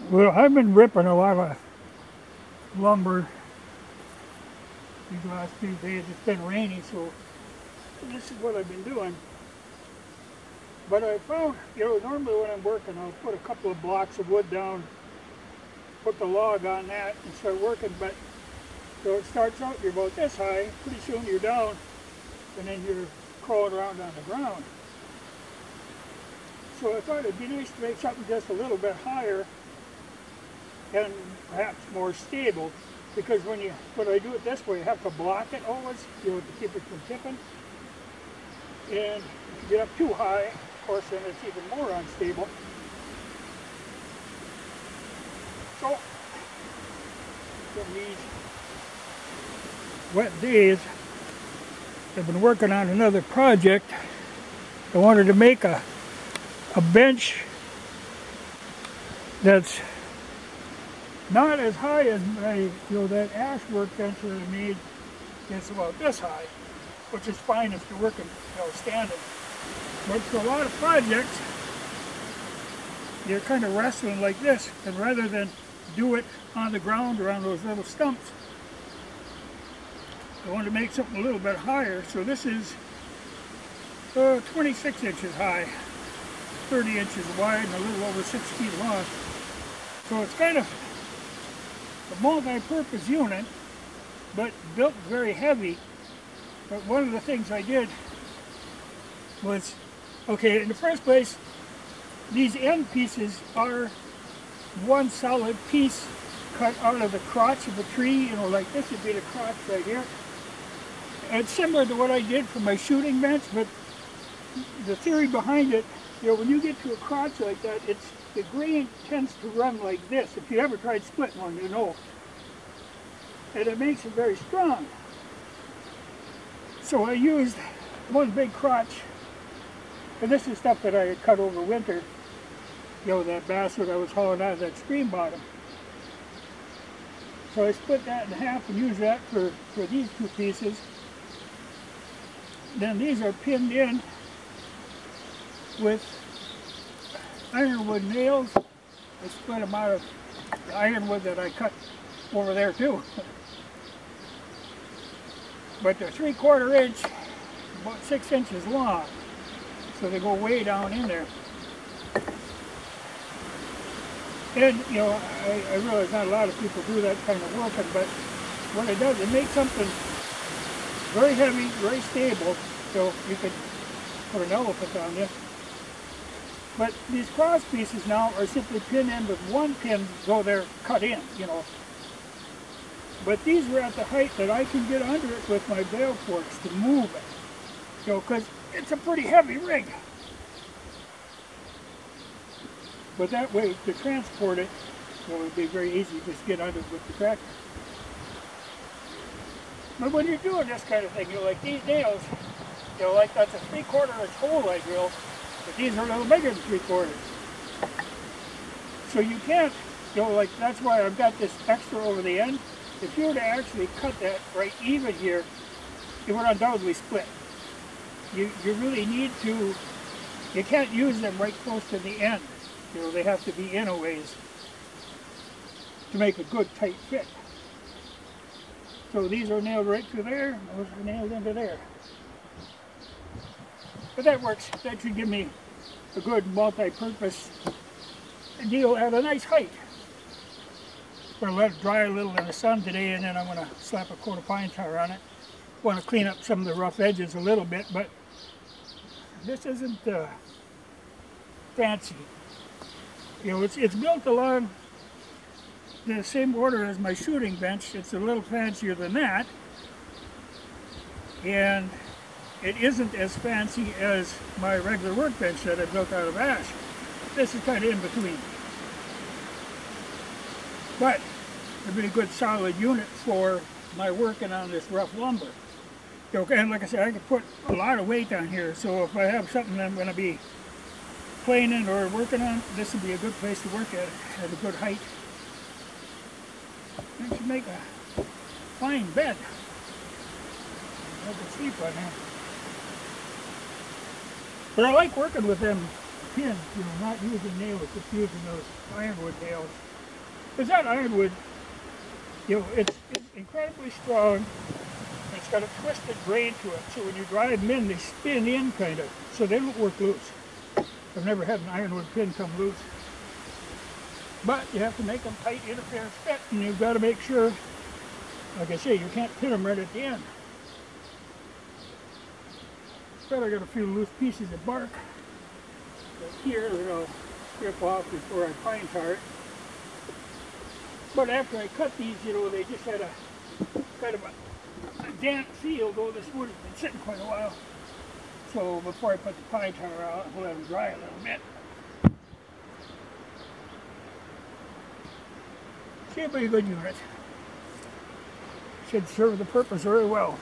Well, I've been ripping a lot of lumber these last few days. It's been rainy, so this is what I've been doing. But I found, normally when I'm working, I'll put a couple of blocks of wood down, put the log on that, and start working. But so it starts out, you're about this high, pretty soon you're down, and then you're crawling around on the ground. So I thought it'd be nice to make something just a little bit higher and perhaps more stable, because when I do it this way, you have to block it always, to keep it from tipping. And if you get up too high, of course, then it's even more unstable. So, from these wet days, I've been working on another project. I wanted to make a bench that's not as high as my, that ash workbench that I made. It's about this high, which is fine if you're working, standing. But for a lot of projects, you're kind of wrestling like this, and rather than do it on the ground or on those little stumps, I wanted to make something a little bit higher. So this is 26 inches high, 30 inches wide, and a little over 6 feet long. So it's kind of a multi-purpose unit, but built very heavy. But one of the things I did was, okay, in the first place, these end pieces are one solid piece cut out of the crotch of a tree, like this would be the crotch right here. And it's similar to what I did for my shooting bench, but the theory behind it, when you get to a crotch like that, the grain tends to run like this. If you ever tried splitting one, you know. And it makes it very strong. So I used one big crotch, and this is stuff that I had cut over winter, that basswood I was hauling out of that stream bottom. So I split that in half and used that for these two pieces. Then these are pinned in with ironwood nails. I split them out of the ironwood that I cut over there too. But they're 3/4 inch, about 6 inches long. So they go way down in there. And, I realize not a lot of people do that kind of working, but what it does, it makes something very heavy, very stable, so you could put an elephant on this. But these cross pieces now are simply pinned in with one pin, though they're cut in, But these are at the height that I can get under it with my bale forks to move it, because it's a pretty heavy rig. But that way, to transport it, it would be very easy to just get under it with the tractor. But when you're doing this kind of thing, like these nails, like that's a 3/4 inch hole I drilled, but these are a little bigger than 3/4. So you can't, like that's why I've got this extra over the end. If you were to actually cut that right even here, it would undoubtedly split. You really need to, you can't use them right close to the end. They have to be in a ways to make a good tight fit. So these are nailed right through there, and those are nailed into there. But that works. That should give me a good multi-purpose deal at a nice height. I'm going to let it dry a little in the sun today, and then I'm going to slap a coat of pine tar on it. Want to clean up some of the rough edges a little bit, but this isn't fancy. It's built along the same order as my shooting bench. It's a little fancier than that, and it isn't as fancy as my regular workbench that I built out of ash. This is kind of in between. But it'd be a good solid unit for my working on this rough lumber. And like I said, I can put a lot of weight on here, so if I have something I'm going to be planing or working on, this would be a good place to work at a good height. I should make a fine bed. I can sleep on here. But I like working with them pins, not using nails, just using those ironwood nails. Because that ironwood, you know, it's incredibly strong. It's got a twisted grain to it, so when you drive them in, they spin in kind of, so they don't work loose. I've never had an ironwood pin come loose. But you have to make them tight interference fit, and you've got to make sure, like I say, you can't pin them right at the end. But I got a few loose pieces of bark right here that I'll strip off before I pine tar it. But after I cut these, you know, they just had a kind of a damp feel, though this wood has been sitting quite a while. So before I put the pine tar out, I'll let them dry a little bit. Should be a good unit. Should serve the purpose very well.